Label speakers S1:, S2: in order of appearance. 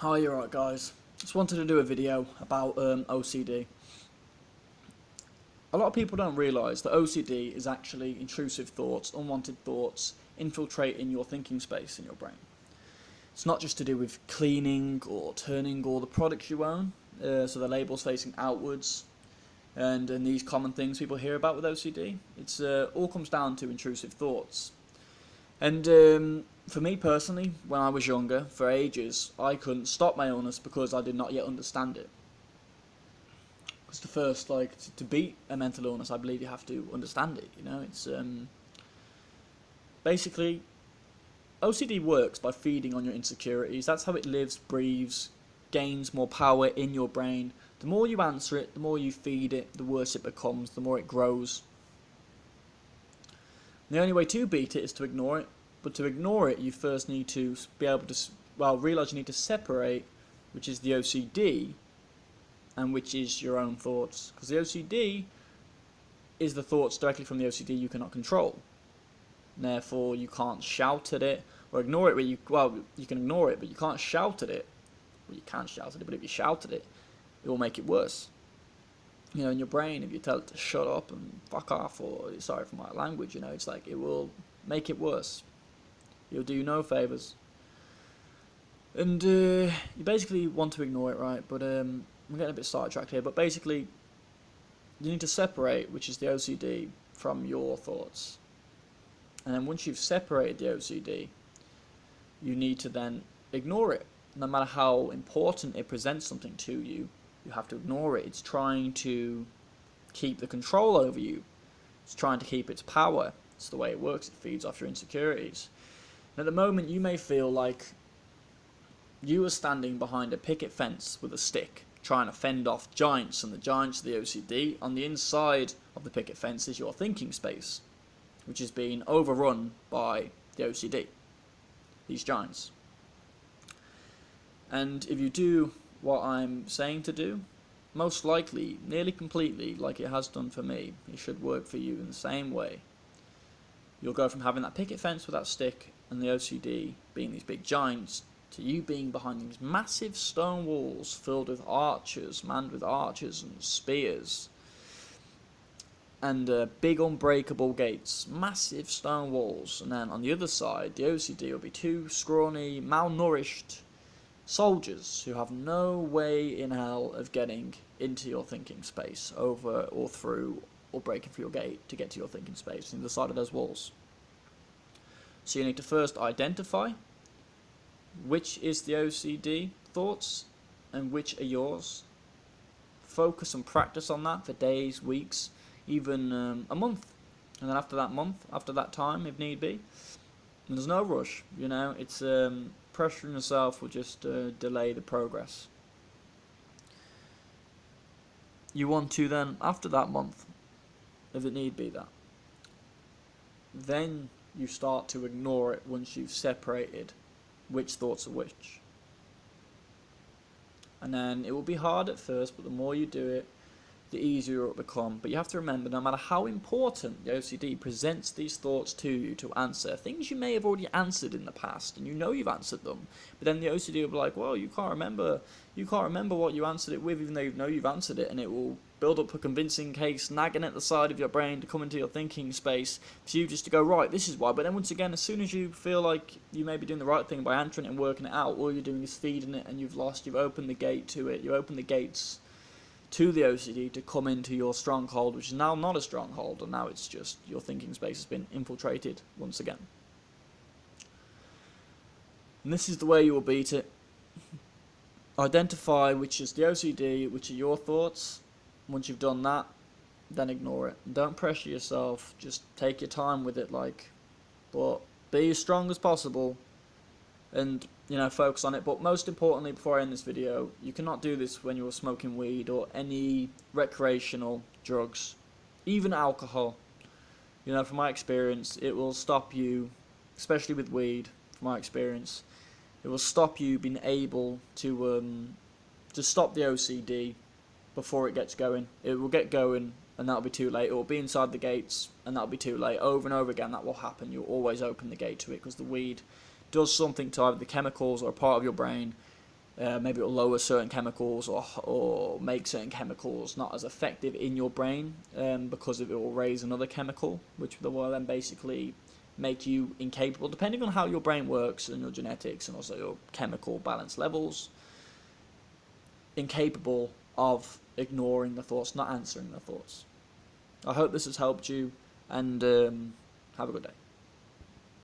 S1: Hi, you're right, guys. Just wanted to do a video about OCD. A lot of people don't realise that OCD is actually intrusive thoughts, unwanted thoughts, infiltrating your thinking space in your brain. It's not just to do with cleaning or turning all the products you own, so the labels facing outwards, and these common things people hear about with OCD. It's all comes down to intrusive thoughts. And for me personally, when I was younger, for ages, I couldn't stop my illness because I did not yet understand it. Because the first, to beat a mental illness, I believe you have to understand it. It's basically OCD works by feeding on your insecurities. That's how it lives, breathes, gains more power in your brain. The more you answer it, the more you feed it, the worse it becomes, the more it grows. The only way to beat it is to ignore it. But to ignore it, you first need to be able to, realise you need to separate, which is the OCD, and which is your own thoughts. Because the OCD is the thoughts directly from the OCD you cannot control. Therefore, you can't shout at it or ignore it. You can ignore it, but you can't shout at it. Well, you can shout at it, but if you shout at it, it will make it worse. In your brain, if you tell it to shut up and fuck off, or sorry for my language, it's like it will make it worse. You'll do you no favours. And you basically want to ignore it, right? But I'm getting a bit sidetracked here. But basically, you need to separate, which is the OCD, from your thoughts. And then once you've separated the OCD, you need to then ignore it. No matter how important it presents something to you, you have to ignore it. It's trying to keep the control over you. It's trying to keep its power. It's the way it works. It feeds off your insecurities. And at the moment, you may feel like you are standing behind a picket fence with a stick, trying to fend off giants, and the giants are the OCD. On the inside of the picket fence is your thinking space, which is being overrun by the OCD, these giants. And if you do what I'm saying to do, most likely, nearly completely, like it has done for me, it should work for you in the same way. You'll go from having that picket fence with that stick and the OCD being these big giants to you being behind these massive stone walls filled with archers, manned with archers and spears, and big unbreakable gates, massive stone walls. And then on the other side, the OCD will be two scrawny, malnourished soldiers who have no way in hell of getting into your thinking space, over or through or breaking through your gate to get to your thinking space on the side of those walls. So you need to first identify which is the OCD thoughts and which are yours. Focus and practice on that for days, weeks, even a month. And then after that month, after that time, if need be, and there's no rush, it's pressuring yourself will just delay the progress. You want to then, after that month, if it need be that, then you start to ignore it once you've separated which thoughts are which. And then it will be hard at first, but the more you do it, the easier it will become. But you have to remember, no matter how important the OCD presents these thoughts to you to answer, things you may have already answered in the past, and you've answered them, but then the OCD will be like, well, you can't remember what you answered it with, even though you know you've answered it, and it will build up a convincing case, nagging at the side of your brain to come into your thinking space for you just to go, right, this is why. But then once again, as soon as you feel like you may be doing the right thing by answering it and working it out, all you're doing is feeding it, and you've opened the gate to it, you open the gates to the OCD to come into your stronghold, which is now not a stronghold, and now it's just your thinking space has been infiltrated once again. And this is the way you will beat it. Identify which is the OCD, which are your thoughts. Once you've done that, then ignore it. And don't pressure yourself, just take your time with it, but be as strong as possible and focus on it. But most importantly, before I end this video, you cannot do this when you're smoking weed or any recreational drugs, even alcohol. From my experience, it will stop you, especially with weed, from my experience, it will stop you being able to stop the OCD before it gets going. It will get going and that'll be too late. It will be inside the gates and that'll be too late. Over and over again that will happen. You'll always open the gate to it because the weed does something to either the chemicals or a part of your brain Maybe it'll lower certain chemicals or make certain chemicals not as effective in your brain because it will raise another chemical, which will then basically make you incapable, depending on how your brain works and your genetics and also your chemical balance levels, incapable of ignoring the thoughts, not answering the thoughts. I hope this has helped you, and have a good day.